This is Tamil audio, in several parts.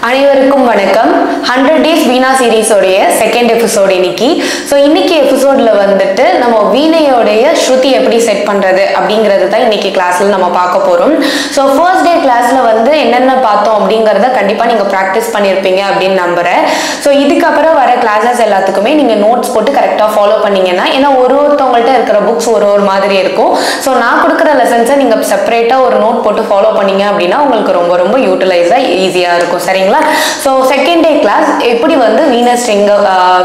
அனைவருக்கும் வணக்கம். 100 Days வீணா சீரீஸோடைய செகண்ட் எபிசோட் இன்னைக்கு. ஸோ இன்னைக்கு எபிசோட்ல வந்துட்டு நம்ம வீணையோடைய ஸ்ருதி எப்படி செட் பண்றது அப்படிங்கிறது தான் இன்னைக்கு கிளாஸ்ல நம்ம பார்க்க போறோம். ஸோ ஃபர்ஸ்ட் டே கிளாஸ்ல வந்து என்னென்ன பார்த்தோம் அப்படிங்கிறத கண்டிப்பா நீங்க ப்ராக்டிஸ் பண்ணியிருப்பீங்க அப்படின்னு நம்புறேன். ஸோ இதுக்கப்புறம் வர கிளாஸஸ் எல்லாத்துக்குமே நீங்க நோட்ஸ் போட்டு கரெக்டாக ஃபாலோ பண்ணீங்கன்னா, ஏன்னா ஒருத்தவங்கள்ட்ட இருக்கிற புக்ஸ் ஒரு மாதிரி இருக்கும். ஸோ நான் கொடுக்குற லெசன்ஸை நீங்க செப்பரேட்டா ஒரு நோட் போட்டு ஃபாலோ பண்ணீங்க அப்படின்னா உங்களுக்கு ரொம்ப ரொம்ப யூட்டிலைஸா ஈஸியா இருக்கும். சரிங்களா? ஸோ செகண்ட் டே கிளாஸ் எப்படி வந்து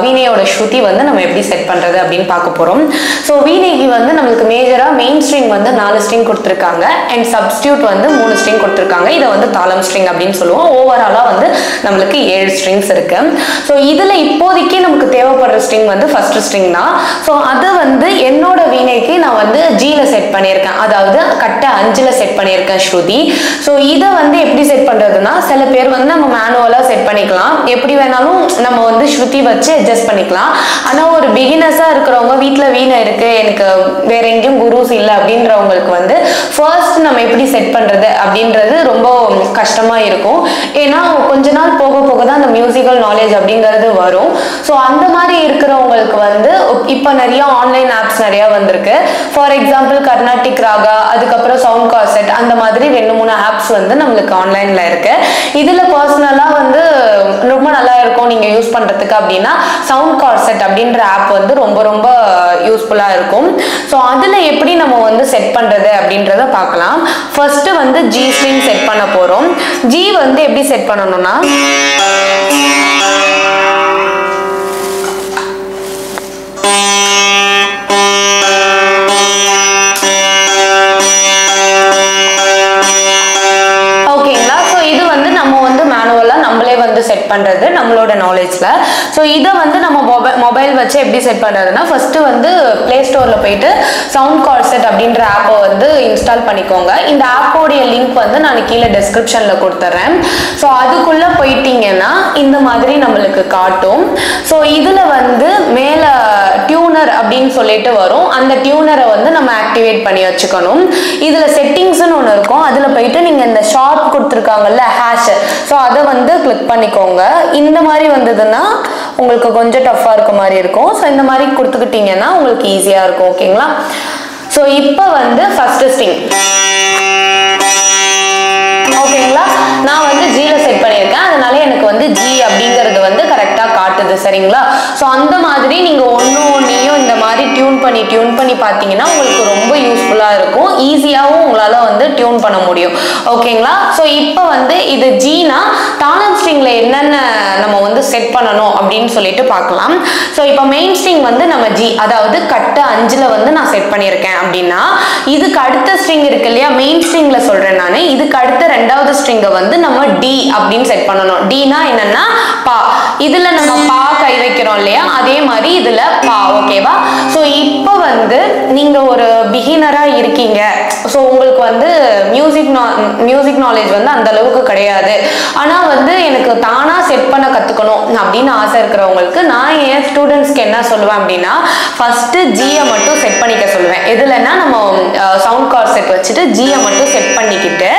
வீணையோட ஸ்ருதி வந்து நம்ம எப்படி செட் பண்றது அப்படின்னு பார்க்க போறோம். ஸோ வீணைக்கு வந்து நம்மளுக்கு மேஜரா மெயின் ஸ்ட்ரிங் வந்து 4 ஸ்ட்ரிங் கொடுத்துருக்காங்க அண்ட் சப்ஸ்டியூட் வந்து 3 ஸ்ட்ரிங் கொடுத்துருக்காங்க. இதை வந்து தாளம் ஸ்ட்ரிங் அப்படின்னு சொல்லுவோம். ஓவராலா வந்து நம்மளுக்கு 7 ஸ்ட்ரிங்ஸ் இருக்கு. ஸோ இதுல இப்போதைக்கு நமக்கு தேவைப்படுற ஸ்ட்ரிங் வந்து ஃபர்ஸ்ட் ஸ்ட்ரிங் தான். ஸோ அதை வந்து என்னோட வீணைக்கு நான் வந்து ஜில செட் பண்ணியிருக்கேன், அதாவது கட்ட 5ல செட் பண்ணியிருக்கேன் ஸ்ருதி. ஸோ இதை வந்து எப்படி செட் பண்றதுன்னா, சில பேர் வந்து நம்ம மேனுவலா செட் பண்ணிக்கலாம், எப்படி வேணாலும் நம்ம வந்து ஸ்ருதி வச்சு அட்ஜஸ்ட் பண்ணிக்கலாம். ஆனா ஒரு பிகினர்ஸா இருக்கிறவங்க, வீட்டுல வீணை இருக்கு, எனக்கு வேற எங்கேயும் குருஸ் இல்லை அப்படின்றவங்களுக்கு வந்து ஃபர்ஸ்ட் நம்ம எப்படி செட் பண்றது அப்படின்றது ரொம்ப கஷ்டமா இருக்கும். ஏன்னா கொஞ்ச நாள் போக போக தான் அந்த மியூசிக்கல் நாலேஜ் அப்படிங்கிறது வரும். ஸோ அந்த மாதிரி இருக்கிறவங்களுக்கு வந்து இப்போ நிறைய ஆன்லைன் ஆப்ஸ் நிறைய வந்திருக்கு. ஃபார் எக்ஸாம்பிள் கர்நாடிக் ராகா, அதுக்கப்புறம் சவுண்ட் கார்செட், அந்த மாதிரி 2-3 ஆப்ஸ் வந்து நம்மளுக்கு ஆன்லைன்ல இருக்கு. இதுல பர்சனலா வந்து ரொம்ப நல்லா இருக்கும் நீங்க யூஸ் பண்றதுக்கு அப்படின்னா சவுண்ட் கார்செட் அப்படின்ற ஆப் வந்து ரொம்ப ரொம்ப யூஸ்ஃபுல்லா இருக்கும். ஸோ அதுல எப்படி நம்ம வந்து செட் பண்றது அப்படின்றத பார்க்கலாம். ஃபர்ஸ்ட் வந்து ஜி ஸ்ட்ரிங் செட் பண்ண போறோம். ஜி வந்து எப்படி செட் பண்ணணும்னா, செட் பண்றது நம்மளோட நாலேஜ்ல. ஸோ இதை வந்து நம்ம மொபைல் வச்சு எப்படி செட் பண்றதுன்னா, ஃபர்ஸ்ட் வந்து பிளே ஸ்டோர்ல போயிட்டு சவுண்ட் கார்செட் அப்படின்ற ஆப்பை வந்து இன்ஸ்டால் பண்ணிக்கோங்க. இந்த ஆப்போடைய லிங்க் வந்து நான் கீழே டிஸ்கிரிப்ஷன்ல கொடுத்துட்றேன். ஸோ அதுக்குள்ள போயிட்டீங்கன்னா இந்த மாதிரி நம்மளுக்கு காட்டும். ஸோ இதுல வந்து மேல டியூனர் அப்படின்னு சொல்லிட்டு வரும். அந்த டியூனரை வந்து நம்ம ஆக்டிவேட் பண்ணி வச்சுக்கணும். இதுல செட்டிங்ஸ்னு ஒன்று இருக்கும். அதுல போயிட்டு நீங்க இந்த ஷார்ட் கொடுத்துருக்காங்கல்ல ஹேஷ், ஸோ அதை வந்து கிளிக் பண்ணிக்கோங்க. இந்த மாதிரி வந்ததுன்னா உங்களுக்கு கொஞ்சம் டஃபா இருக்க மாதிரி இருக்கும். ஸோ இந்த மாதிரி கொடுத்துக்கிட்டீங்கன்னா உங்களுக்கு ஈஸியா இருக்கும். ஓகேங்களா? ஸோ இப்போ வந்து ஃபர்ஸ்ட் ஸ்ட்ரிங் ஓகேங்களா, நான் வந்து ஜில செட் பண்ணியிருக்கேன், அதனால எனக்கு வந்து ஜி அப்படிங்கிறது வந்து கரெக்டா காட்டுது. சரிங்களா? ஸோ அந்த மாதிரி நீங்க ஒன்னையும் இந்த மாதிரி டியூன் பண்ணி பார்த்தீங்கன்னா உங்களுக்கு ரொம்ப யூஸ்ஃபுல்லா இருக்கும். ஈஸியாகவும் உங்களால வந்து டியூன் பண்ண முடியும். ஓகேங்களா? ஸோ இப்போ வந்து இது ஜினா தாளம் ஸ்ட்ரிங்ல என்னென்ன நம்ம வந்து செட் பண்ணணும் அப்படின்னு சொல்லிட்டு பார்க்கலாம். ஸோ இப்போ மெயின் ஸ்ட்ரிங் வந்து நம்ம ஜி, அதாவது கட்ட 5ல வந்து நான் செட் பண்ணியிருக்கேன் அப்படின்னா, இதுக்கு அடுத்த ஸ்ட்ரிங் இருக்கு இல்லையா, மெயின் ஸ்ட்ரிங்ல சொல்றேன் நான், இதுக்கு அடுத்த 2வது ஸ்ட்ரிங்கை வந்து நம்ம டி அப்படின்னு செட் பண்ணணும். டினா என்னன்னா பா. இதுல நம்ம பா கை வைக்கிறோம் இல்லையா, அதே மாதிரி இதுல பா. ஓகேவா? ஸோ இப்போ வந்து நீங்க ஒரு பிகினரா இருக்கீங்க, ஸோ உங்களுக்கு வந்து மியூசிக் நாலேஜ் வந்து அந்த அளவுக்கு கிடையாது, ஆனா வந்து எனக்கு தானா செட் பண்ண கத்துக்கணும் அப்படின்னு ஆசை இருக்கிறவங்களுக்கு நான் என் ஸ்டூடெண்ட்ஸ்க்கு என்ன சொல்லுவேன் அப்படின்னா, ஃபர்ஸ்ட் ஜியை மட்டும் செட் பண்ணிக்க சொல்லுவேன். எதுலன்னா நம்ம சவுண்ட் கார்செட் வச்சுட்டு ஜியை மட்டும் செட் பண்ணிக்கிட்டு,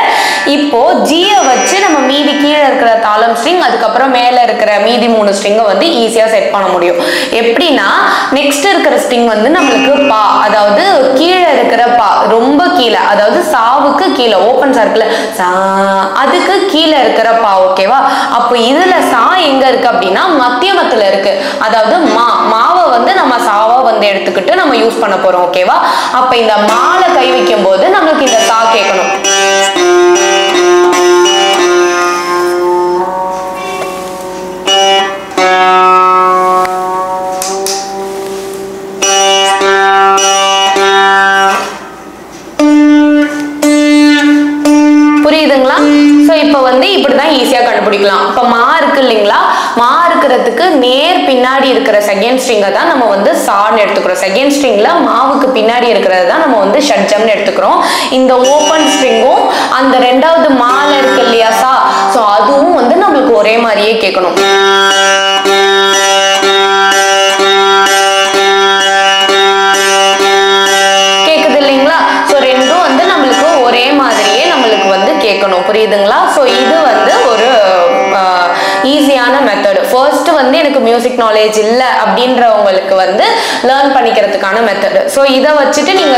இப்போ ஜியை வச்சு நம்ம மீதி கீழே இருக்கிற தாளம் ஸ்ட்ரிங், அதுக்கப்புறம் மேல இருக்கிற மீதி 3 ஸ்ட்ரிங்கை வந்து ஈஸியா செட் பண்ண முடியும். எப்படின்னா, நெக்ஸ்ட் இருக்கிற ஸ்ட்ரிங் வந்து நம்மளுக்கு பா, அதாவது கீழே இருக்கிற பா, ரொம்ப கீழே, அதாவது சாவுக்கு கீழே ஓப்பன் சர்க்கிள் சா, அதுக்கு கீழே இருக்கிற பா. ஓகேவா? அப்போ இதுல சா எங்க இருக்கு அப்படின்னா மத்தியமத்துல இருக்கு, அதாவது மாவை வந்து நம்ம சாவா வந்து எடுத்துக்கிட்டு நம்ம யூஸ் பண்ண போறோம். ஓகேவா? அப்ப இந்த மால கை வைக்கும் போது நம்மளுக்கு இந்த சா கேட்கணும். புரியுதுங்களா? ஸோ இப்போ வந்து இப்படிதான் ஈஸியா கண்டுபிடிக்கலாம். இப்போ மா இருக்கு இல்லைங்களா, மா இருக்கிறதுக்கு நேர் பின்னாடி இருக்கிற செகண்ட் ஸ்ட்ரிங்கை தான் நம்ம வந்து சான்னு எடுத்துக்கிறோம். செகண்ட் ஸ்ட்ரிங்ல மாவுக்கு பின்னாடி இருக்கிறது தான் நம்ம வந்து ஷட்ஜம்னு எடுத்துக்கிறோம். இந்த ஓப்பன் ஸ்ட்ரிங்கும் அந்த 2வது மால இருக்கு இல்லையா சா, ஸோ அதுவும் வந்து நம்மளுக்கு ஒரே மாதிரியே கேட்கணும். கேக்குது இல்லைங்களா? ஸோ ரெண்டும் வந்து நம்மளுக்கு ஒரே மாதிரியே நம்மளுக்கு வந்து கேட்கணும். புரியுதுங்களா? ஸோ இது வந்து ஒரு ஈஸியான மெத்தட். ஃபர்ஸ்ட் வந்து எனக்கு மியூசிக் நாலேஜ் இல்ல அப்படின்றவங்களுக்கு வந்து லேர்ன் பண்ணிக்கிறதுக்கான மெத்தட். ஸோ இதை வச்சுட்டு நீங்க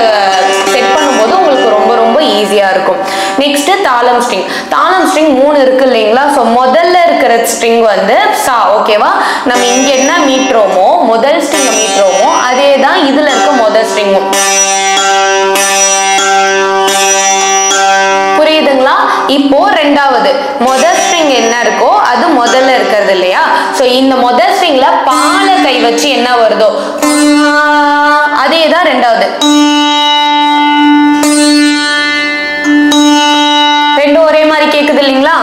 செட் பண்ணும்போது உங்களுக்கு ரொம்ப ரொம்ப ஈஸியா இருக்கும். நெக்ஸ்ட் தாளம் ஸ்ட்ரிங். தாளம் ஸ்ட்ரிங் 3 இருக்கு இல்லைங்களா? ஸோ முதல்ல இருக்கிற ஸ்ட்ரிங் வந்து சா. ஓகேவா? நம்ம இங்க என்ன மீட்றோமோ முதல் ஸ்ட்ரிங் மீட்றோமோ அதே தான் இதுல இருக்க முதல் ஸ்ட்ரிங்கும். புரியுதுங்களா? இப்போ ரெண்டாவது முதல் ஸ்ட்ரிங் என்ன இருக்கோ அது முதல்ல இருக்கிறது இல்லையா? சோ இந்த முதல் ஸ்ட்ரிங்ல பால கை வச்சு என்ன வருதோ அதே தான் ரெண்டாவது. ரெண்டும் ஒரே மாதிரி கேக்குது இல்லைங்களா?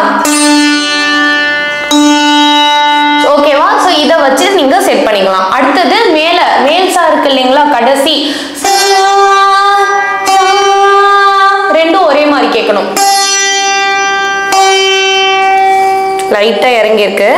ஓகேவா? சோ இத வச்சு நீங்க செட் பண்ணிக்கலாம். அடுத்தது மேல் சா இருக்கு இல்லைங்களா? கடைசி ரெண்டும் ஒரே மாதிரி கேட்கணும். லைட்டா இறங்கி இருக்கு.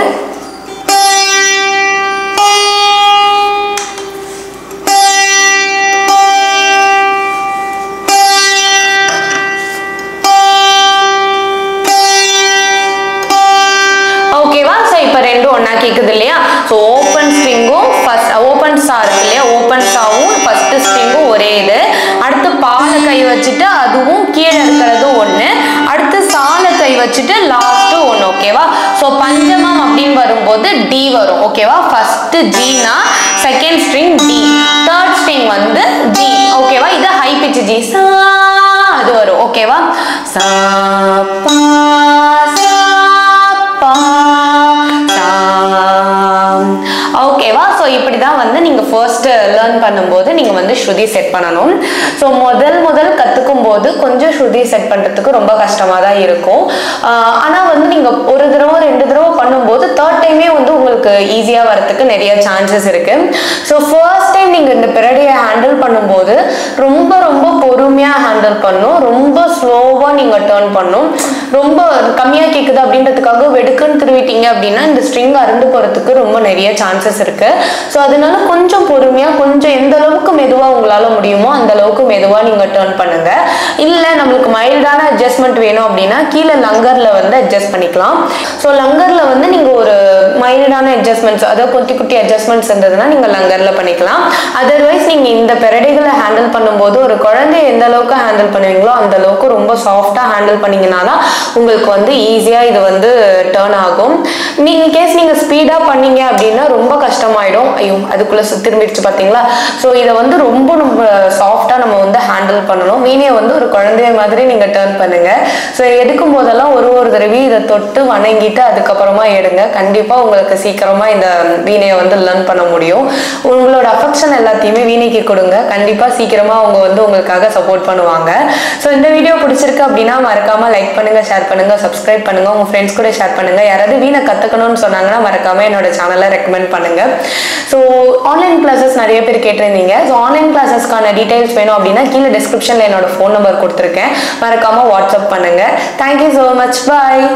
ஓகேவா? சோ இப்ப ரெண்டும் ஒண்ணா கேக்குது இல்லையா? சோ ஓபன் ஸ்ட்ரிங்கும் ஃபர்ஸ்ட் ஓபன் சா இருக்கு இல்லையா? ஓபன் சாவும் ஃபர்ஸ்ட் ஸ்ட்ரிங்கும் ஒரே இது. அடுத்து பால கை வச்சுட்டு அதுவும் கீழே இருக்கிறது ஒண்ணு. அடுத்து சால கை வச்சுட்டு லாஸ்ட் ஒண்ணு. ஓகேவா? சோ பஞ்சமம் அப்படின்னு வரும்போது டி வரும். ஓகேவா? ஃபர்ஸ்ட் ஜினா second string D, third string வந்து ஜி. ஓகேவா? இது ஹை பிட்ச் ஜி சா அது வரும். ஓகேவா? சா பா சா பா சா. ஓகேவா? ஸோ இப்படி தான் வந்து நீங்கள் ஃபர்ஸ்ட் லேர்ன் பண்ணும்போது நீங்கள் வந்து ஸ்ருதி செட் பண்ணணும். ஸோ முதல் கற்றுக்கும் போது கொஞ்சம் ஸ்ருதி செட் பண்ணுறதுக்கு ரொம்ப கஷ்டமாக தான் இருக்கும். ஆனால் வந்து நீங்கள் ஒரு தடவை 2 தடவை பண்ணும்போது தேர்ட் டைமே வந்து உங்களுக்கு ஈஸியாக வரத்துக்கு நிறைய சான்சஸ் இருக்குது. ஸோ ஃபர்ஸ்ட் டைம் நீங்கள் இந்த பிரடியை ஹேண்டில் பண்ணும்போது ரொம்ப ரொம்ப பொறுமையாக ஹேண்டில் பண்ணணும். ரொம்ப ஸ்லோவாக நீங்கள் டேர்ன் பண்ணணும். ரொம்ப கம்மியாக கேட்குது அப்படின்றதுக்காக வெடுக்குன்னு திருவிட்டீங்க அப்படின்னா இந்த ஸ்ட்ரிங் அறுந்து போகிறதுக்கு ரொம்ப நிறைய சான்சஸ் இருக்கு. ஸோ அதனால கொஞ்சம் பொறுமையா கொஞ்சம் எந்த அளவுக்கு மெதுவா உங்களால முடியுமோ அந்த அளவுக்கு மெதுவா நீங்க டர்ன் பண்ணுங்க. இல்ல நம்மளுக்கு மைல்டான அட்ஜஸ்ட்மெண்ட் வேணும் அப்படின்னா கீழே லங்கர்ல வந்து அட்ஜஸ்ட் பண்ணிக்கலாம். ஸோ லங்கர்ல வந்து நீங்க ஒரு மைல்டான அட்ஜஸ்ட்மெண்ட்ஸ் அதாவது குட்டி குட்டி அட்ஜஸ்ட்மெண்ட்ஸ் இருந்ததுன்னா நீங்க லங்கர்ல பண்ணிக்கலாம். அதர்வைஸ் நீங்க இந்த பெரடைகளை ஹேண்டில் பண்ணும்போது ஒரு குழந்தைய எந்த அளவுக்கு ஹேண்டில் பண்ணுவீங்களோ அந்த அளவுக்கு ரொம்ப சாஃப்டா ஹேண்டில் பண்ணீங்கன்னா தான் உங்களுக்கு வந்து ஈஸியா இது வந்து டர்ன் ஆகும். நீங்க கேஸ் நீங்க ஸ்பீடா பண்ணீங்க அப்படின்னா ரொம்ப கஷ்டமாயிடும். ஐயோ அதுக்குள்ள திரும்பிடுச்சு பாத்தீங்களா? ஸோ இதை வந்து ரொம்ப ரொம்ப சாஃப்டா நம்ம வந்து ஹேண்டில் பண்ணணும். வீணையை வந்து ஒரு குழந்தைய மாதிரி நீங்க டர்ன் பண்ணுங்க. ஸோ எடுக்கும் போதெல்லாம் ஒரு தடவை இதை தொட்டு வணங்கிட்டு அதுக்கப்புறமா எடுங்க. கண்டிப்பா உங்களுக்கு சீக்கிரமா இந்த வீணையை வந்து லேர்ன் பண்ண முடியும். உங்களோட அஃபெக்ஷன் எல்லாத்தையுமே வீணைக்கு கொடுங்க. கண்டிப்பா சீக்கிரமா அவங்க வந்து உங்களுக்காக சப்போர்ட் பண்ணுவாங்க. ஸோ இந்த வீடியோ பிடிச்சிருக்கு அப்படின்னா மறக்காம லைக் பண்ணுங்க, ஷேர் பண்ணுங்க, சப்ஸ்கிரைப் பண்ணுங்க, உங்க ஃப்ரெண்ட்ஸ் கூட ஷேர் பண்ணுங்க. யாராவது வீணை கத்துக்கணும்னு சொன்னாங்கன்னா மறக்காம என்னோட சேனலை ரெக்கமெண்ட் பண்ணுங்க. ஸோ ஆன்லைன் கிளாஸஸ் நிறைய பேர் கேட்டிருந்தீங்க. ஸோ ஆன்லைன் கிளாஸஸ்க்கான டீடைல்ஸ் வேணும் அப்படின்னா கீழே டிஸ்கிரிப்ஷன்ல என்னோட ஃபோன் நம்பர் கொடுத்துருக்கேன். மறக்காம வாட்ஸ்அப் பண்ணுங்க. Thank you so much. பாய்.